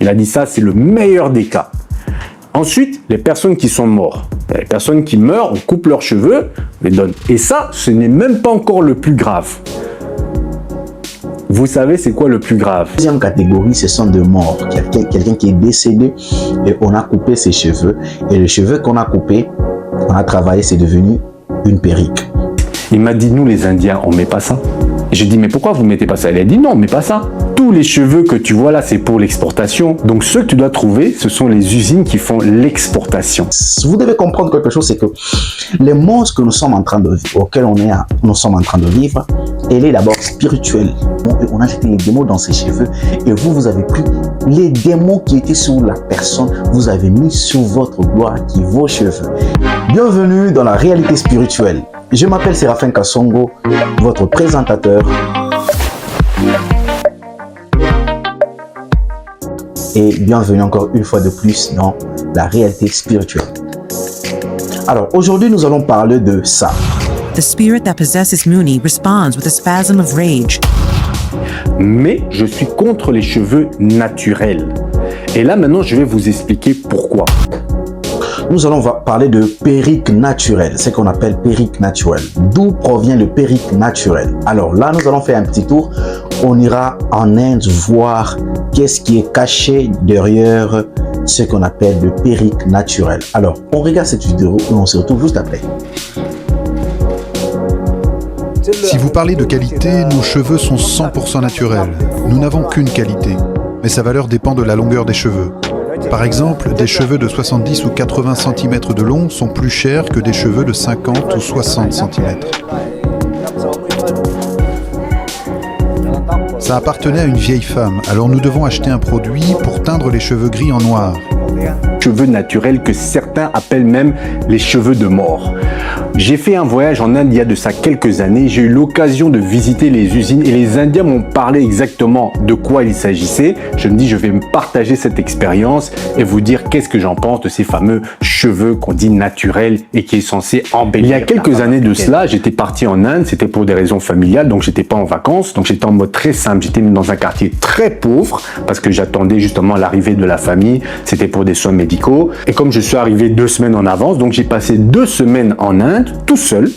Il a dit ça, c'est le meilleur des cas. Ensuite, les personnes qui sont mortes. Les personnes qui meurent, on coupe leurs cheveux, on les donne. Et ça, ce n'est même pas encore le plus grave. Vous savez, c'est quoi le plus grave? Deuxième catégorie, ce sont des morts. Quelqu'un qui est décédé et on a coupé ses cheveux. Et les cheveux qu'on a coupés, on a travaillé, c'est devenu une perruque. Il m'a dit, nous les Indiens, on met pas ça. J'ai dit, mais pourquoi vous mettez pas ça? Il a dit, non, on met pas ça. Tous les cheveux que tu vois là, c'est pour l'exportation. Donc, ceux que tu dois trouver, ce sont les usines qui font l'exportation. Vous devez comprendre quelque chose, c'est que les monstres que nous sommes en train de vivre, auxquels nous sommes en train de vivre, elle est d'abord spirituelle. On a jeté les démons dans ses cheveux et vous avez pris les démons qui étaient sur la personne, vous avez mis sur votre gloire qui est vos cheveux. Bienvenue dans la réalité spirituelle. Je m'appelle Séraphin Kassongo, votre présentateur. Et bienvenue encore une fois de plus dans la réalité spirituelle. Alors aujourd'hui, nous allons parler de ça. The spirit that possesses Muni responds with a spasm of rage. Mais je suis contre les cheveux naturels. Et là, maintenant, je vais vous expliquer pourquoi. Nous allons parler de perruque naturelle, ce qu'on appelle perruque naturelle. D'où provient le perruque naturel? Alors là, nous allons faire un petit tour. On ira en Inde voir qu'est-ce qui est caché derrière ce qu'on appelle le perruque naturel. Alors, on regarde cette vidéo et on se retrouve juste après. Si vous parlez de qualité, nos cheveux sont 100% naturels. Nous n'avons qu'une qualité, mais sa valeur dépend de la longueur des cheveux. Par exemple, des cheveux de 70 ou 80 cm de long sont plus chers que des cheveux de 50 ou 60 cm. Ça appartenait à une vieille femme, alors nous devons acheter un produit pour teindre les cheveux gris en noir. Cheveux naturels que certains appellent même les cheveux de mort. J'ai fait un voyage en Inde il y a de ça quelques années. J'ai eu l'occasion de visiter les usines et les Indiens m'ont parlé exactement de quoi il s'agissait. Je me dis, je vais me partager cette expérience et vous dire qu'est-ce que j'en pense de ces fameux cheveux qu'on dit naturels et qui est censé embellir. Il y a quelques années de cela, j'étais parti en Inde, c'était pour des raisons familiales, donc j'étais pas en vacances, donc j'étais en mode très simple. J'étais dans un quartier très pauvre parce que j'attendais justement l'arrivée de la famille. C'était pour des soins médicaux. Et comme je suis arrivé 2 semaines en avance, donc j'ai passé 2 semaines en Inde, tout seul,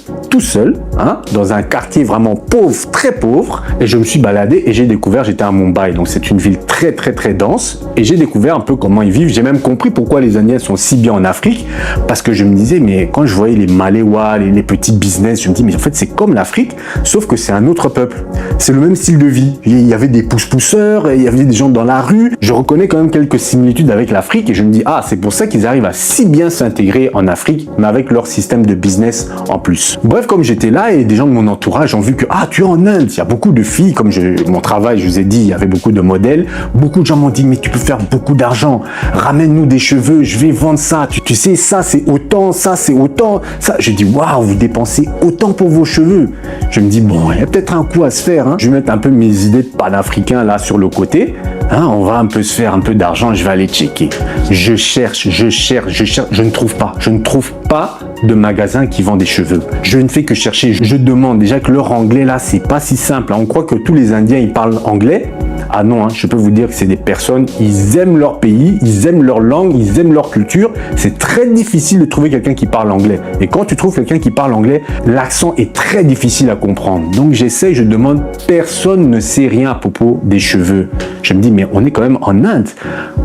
hein, dans un quartier vraiment pauvre, très pauvre. Et je me suis baladé et j'ai découvert, j'étais à Mumbai, donc c'est une ville très dense. Et j'ai découvert un peu comment ils vivent. J'ai même compris pourquoi les Indiens sont si bien en Afrique. Parce que je me disais, mais quand je voyais les Maléwa, les petits business, je me dis, mais en fait, c'est comme l'Afrique, sauf que c'est un autre peuple. C'est le même style de vie. Il y avait des pousse-pousseurs, il y avait des gens dans la rue. Je reconnais quand même quelques similitudes avec l'Afrique et je me dis, ah, c'est pour ça qu'ils arrivent à si bien s'intégrer en Afrique, mais avec leur système de business en plus. Bref, comme j'étais là et des gens de mon entourage ont vu que, ah, tu es en Inde, il y a beaucoup de filles, comme mon travail, je vous ai dit, il y avait beaucoup de modèles. Beaucoup de gens m'ont dit, mais tu peux faire beaucoup d'argent, ramène-nous des cheveux, je vais vendre ça. Tu sais, ça c'est autant, ça c'est autant. Ça, j'ai dit, waouh, vous dépensez autant pour vos cheveux. Je me dis, bon, il y a peut-être un coup à se faire. Hein. Je vais mettre un peu mes idées de panafricain là sur le côté. Hein, on va un peu se faire un peu d'argent, je vais aller checker. Je cherche, je ne trouve pas. Je ne trouve pas de magasin qui vend des cheveux. Je ne fais que chercher, je demande déjà que leur anglais là, c'est pas si simple. On croit que tous les Indiens, ils parlent anglais. Ah non, hein, je peux vous dire que c'est des personnes, ils aiment leur pays, ils aiment leur langue, ils aiment leur culture. C'est très difficile de trouver quelqu'un qui parle anglais. Et quand tu trouves quelqu'un qui parle anglais, l'accent est très difficile à comprendre. Donc j'essaie, je demande, personne ne sait rien à propos des cheveux. Je me dis, mais on est quand même en Inde.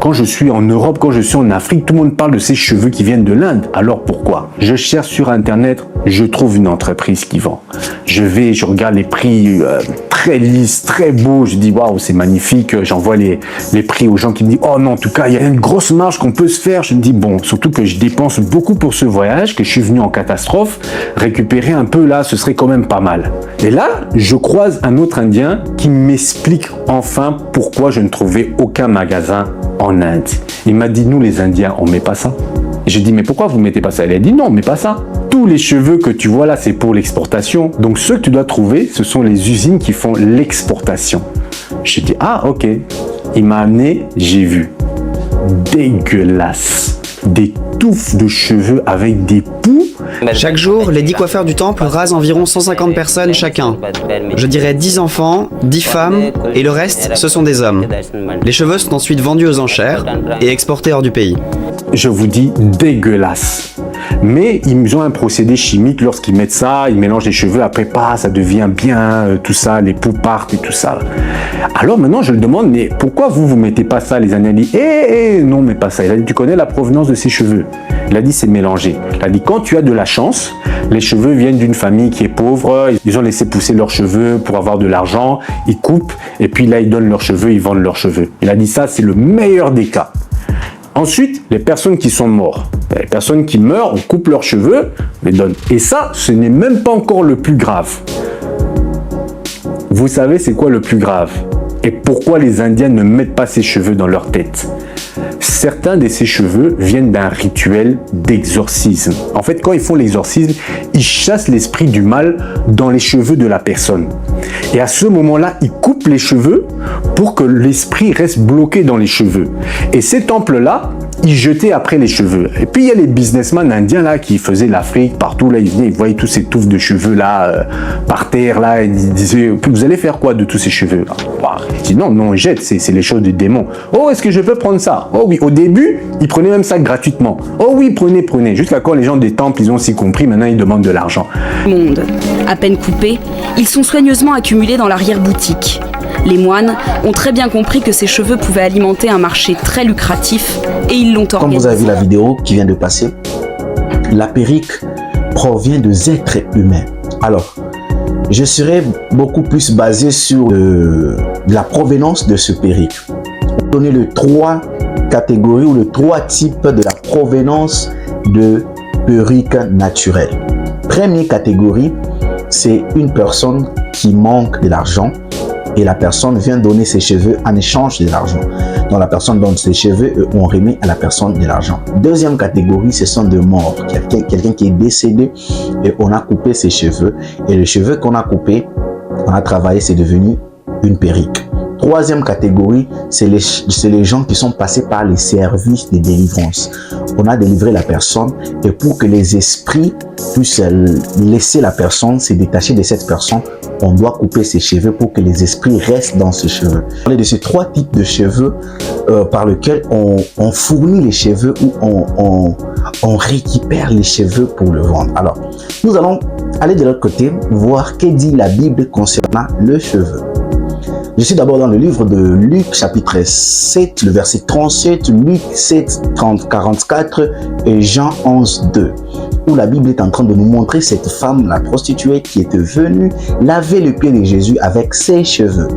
Quand je suis en Europe, quand je suis en Afrique, tout le monde parle de ces cheveux qui viennent de l'Inde. Alors pourquoi? Je cherche sur Internet, je trouve une entreprise qui vend. Je regarde les prix très lisses, très beaux. Je dis, waouh, c'est magnifique. J'envoie les prix aux gens qui me disent, oh non, en tout cas, il y a une grosse marge qu'on peut se faire. Je me dis, bon, surtout que je dépense beaucoup pour ce voyage, que je suis venu en catastrophe, récupérer un peu là, ce serait quand même pas mal. Et là, je croise un autre Indien qui m'explique enfin pourquoi je ne trouvais aucun magasin en Inde. Il m'a dit, nous les Indiens, on met pas ça. J'ai dit, mais pourquoi vous mettez pas ça? Il a dit, non, on met pas ça. Tous les cheveux que tu vois là, c'est pour l'exportation. Donc, ceux que tu dois trouver, ce sont les usines qui font l'exportation. J'ai dit, ah, ok. Il m'a amené, j'ai vu. Dégueulasse. des touffes de cheveux avec des poux. Chaque jour, les 10 coiffeurs du temple rasent environ 150 personnes chacun. Je dirais 10 enfants, 10 femmes, et le reste, ce sont des hommes. Les cheveux sont ensuite vendus aux enchères et exportés hors du pays. Je vous dis, dégueulasse. Mais ils ont un procédé chimique lorsqu'ils mettent ça, ils mélangent les cheveux, après ça devient bien, tout ça, les poux partent et tout ça. Alors maintenant je le demande, mais pourquoi vous mettez pas ça? Les années dit, non mais pas ça. Il a dit, tu connais la provenance de ces cheveux? Il a dit, c'est mélangé. Il a dit, quand tu as de la chance, les cheveux viennent d'une famille qui est pauvre, ils ont laissé pousser leurs cheveux pour avoir de l'argent, ils coupent, et puis là ils donnent leurs cheveux, ils vendent leurs cheveux. Il a dit, ça c'est le meilleur des cas. Ensuite, les personnes qui sont mortes. Les personnes qui meurent, on coupe leurs cheveux, on les donne. Et ça, ce n'est même pas encore le plus grave. Vous savez c'est quoi le plus grave? Et pourquoi les Indiens ne mettent pas ces cheveux dans leur tête? Certains de ces cheveux viennent d'un rituel d'exorcisme. En fait, quand ils font l'exorcisme, ils chassent l'esprit du mal dans les cheveux de la personne. Et à ce moment-là, ils coupent les cheveux pour que l'esprit reste bloqué dans les cheveux. Et ces temples-là, ils jetaient après les cheveux. Et puis il y a les businessmen indiens là qui faisaient l'Afrique partout là, ils venaient, ils voyaient tous ces touffes de cheveux là par terre là, et ils disaient, vous allez faire quoi de tous ces cheveux? Ils disent non, on jette, c'est les choses du démon. Oh, est-ce que je peux prendre ça? Oh oui, au début, ils prenaient même ça gratuitement. Oh oui, prenez. Jusqu'à quand les gens des temples, ils ont aussi compris, maintenant ils demandent de l'argent. Monde. À peine coupés, ils sont soigneusement accumulés dans l'arrière-boutique. Les moines ont très bien compris que ces cheveux pouvaient alimenter un marché très lucratif et ils l'ont organisé. Comme vous avez vu la vidéo qui vient de passer, la perruque provient des êtres humains. Alors, je serai beaucoup plus basé sur la provenance de ce perruque. On va donner les 3 catégories ou les 3 types de la provenance de perruque naturelle. Première catégorie, c'est une personne qui manque de l'argent et la personne vient donner ses cheveux en échange de l'argent. Donc la personne donne ses cheveux et on remet à la personne de l'argent. Deuxième catégorie, ce sont des morts. Quelqu'un qui est décédé et on a coupé ses cheveux. Et les cheveux qu'on a coupés, on a travaillé, c'est devenu une perruque. Troisième catégorie, c'est les gens qui sont passés par les services de délivrance. On a délivré la personne et pour que les esprits puissent laisser la personne se détacher de cette personne, on doit couper ses cheveux pour que les esprits restent dans ses cheveux. On parle de ces 3 types de cheveux par lesquels on fournit les cheveux ou on récupère les cheveux pour le vendre. Alors, nous allons aller de l'autre côté, voir que dit la Bible concernant le cheveu. Je suis d'abord dans le livre de Luc, chapitre 7, le verset 37, Luc 7, 44 et Jean 11, 2, où la Bible est en train de nous montrer cette femme, la prostituée, qui était venue laver le pied de Jésus avec ses cheveux.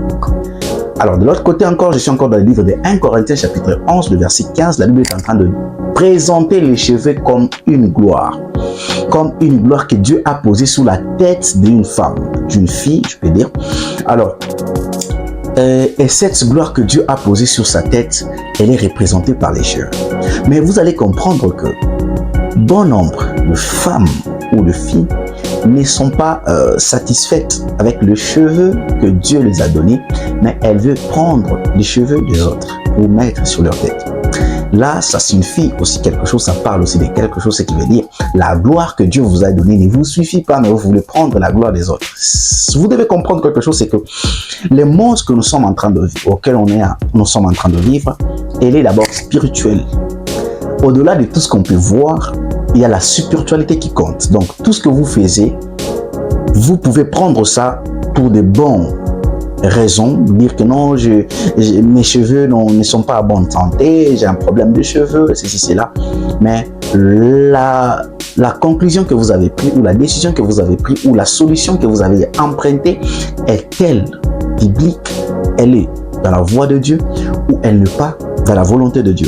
Alors, de l'autre côté encore, je suis encore dans le livre de 1 Corinthiens, chapitre 11, le verset 15, la Bible est en train de présenter les cheveux comme une gloire que Dieu a posée sur la tête d'une femme, d'une fille, je peux dire. Alors, et cette gloire que Dieu a posée sur sa tête, elle est représentée par les cheveux. Mais vous allez comprendre que bon nombre de femmes ou de filles ne sont pas satisfaites avec le cheveu que Dieu les a donné, mais elles veulent prendre les cheveux des autres pour mettre sur leur tête. Là, ça signifie aussi quelque chose, ça parle aussi de quelque chose, ce qui veut dire la gloire que Dieu vous a donnée ne vous suffit pas, mais vous voulez prendre la gloire des autres. Vous devez comprendre quelque chose, c'est que les monstres que nous sommes en train de vivre, auxquels nous sommes en train de vivre, elle est d'abord spirituelle. Au-delà de tout ce qu'on peut voir, il y a la spiritualité qui compte. Donc, tout ce que vous faisiez, vous pouvez prendre ça pour de bonnes raisons, dire que non, mes cheveux ne sont pas à bonne santé, j'ai un problème de cheveux, ceci, cela. Mais la conclusion que vous avez prise, ou la décision que vous avez prise, ou la solution que vous avez empruntée est-elle biblique? Elle est dans la voie de Dieu ou elle n'est pas dans la volonté de Dieu?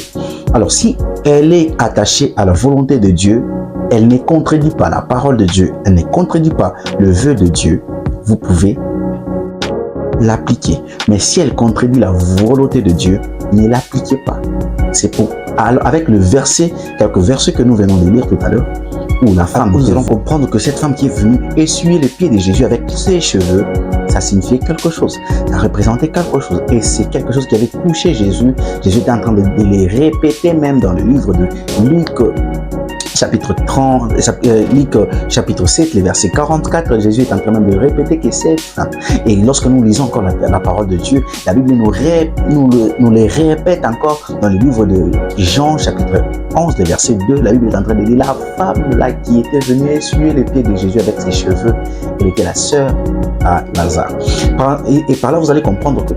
Alors, si elle est attachée à la volonté de Dieu, elle ne contredit pas la parole de Dieu, elle ne contredit pas le vœu de Dieu, vous pouvez l'appliquer. Mais si elle contredit la volonté de Dieu, ne l'appliquez pas. C'est pour, alors avec le verset, quelques versets que nous venons de lire tout à l'heure, ou la femme, nous allons comprendre que cette femme qui est venue essuyer les pieds de Jésus avec ses cheveux, ça signifiait quelque chose, ça représentait quelque chose. Et c'est quelque chose qui avait touché Jésus. Jésus était en train de les répéter même dans le livre de Luc. Chapitre 7, le verset 44, Jésus est en train de répéter que cette femme. Et lorsque nous lisons encore la parole de Dieu, la Bible nous les répète encore dans le livre de Jean, chapitre 11, le verset 2. La Bible est en train de dire la femme là qui était venue essuyer les pieds de Jésus avec ses cheveux, elle était la sœur à Lazare. Et par là, vous allez comprendre que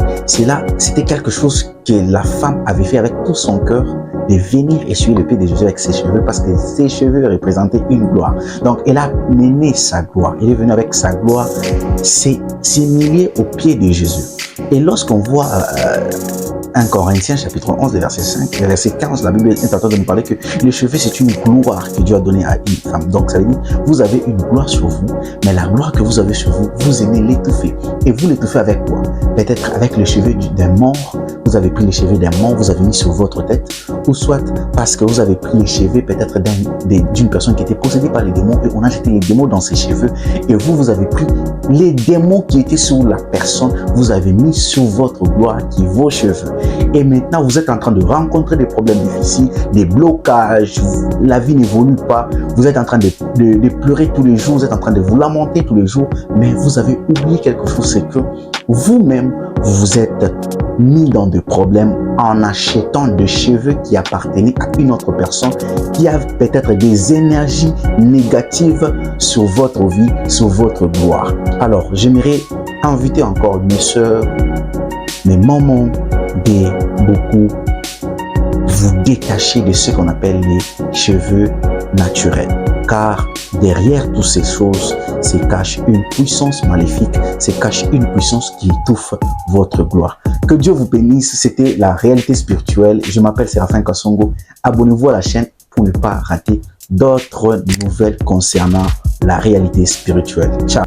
c'était quelque chose que la femme avait fait avec tout son cœur, de venir essuyer le pied de Jésus avec ses cheveux, parce que ses cheveux représentaient une gloire. Donc, elle a mené sa gloire. Elle est venue avec sa gloire s'humilier au pied de Jésus. Et lorsqu'on voit 1 Corinthiens chapitre 11, verset 15, la Bible est en train de nous parler que les cheveux, c'est une gloire que Dieu a donnée à une femme. Donc, ça veut dire, vous avez une gloire sur vous, mais la gloire que vous avez sur vous, vous aimez l'étouffer. Et vous l'étouffez avec quoi? Peut-être avec les cheveux d'un mort. Vous avez pris les cheveux d'un mort, vous avez mis sur votre tête, ou soit parce que vous avez pris les cheveux peut-être d'une personne qui était possédée par les démons, et on a jeté les démons dans ses cheveux, et vous avez pris les démons qui étaient sur la personne, vous avez mis sur votre gloire qui est vos cheveux. Et maintenant, vous êtes en train de rencontrer des problèmes difficiles, des blocages, la vie n'évolue pas, vous êtes en train de pleurer tous les jours, vous êtes en train de vous lamenter tous les jours, mais vous avez oublié quelque chose, c'est que vous-même, vous êtes mis dans des problèmes en achetant des cheveux qui appartenaient à une autre personne, qui a peut-être des énergies négatives sur votre vie, sur votre gloire. Alors, j'aimerais inviter encore mes soeurs, mes mamans, de beaucoup vous détacher de ce qu'on appelle les cheveux naturels. Car derrière toutes ces choses se cache une puissance maléfique, se cache une puissance qui étouffe votre gloire. Que Dieu vous bénisse, c'était la réalité spirituelle. Je m'appelle Séraphin Kassongo. Abonnez-vous à la chaîne pour ne pas rater d'autres nouvelles concernant la réalité spirituelle. Ciao.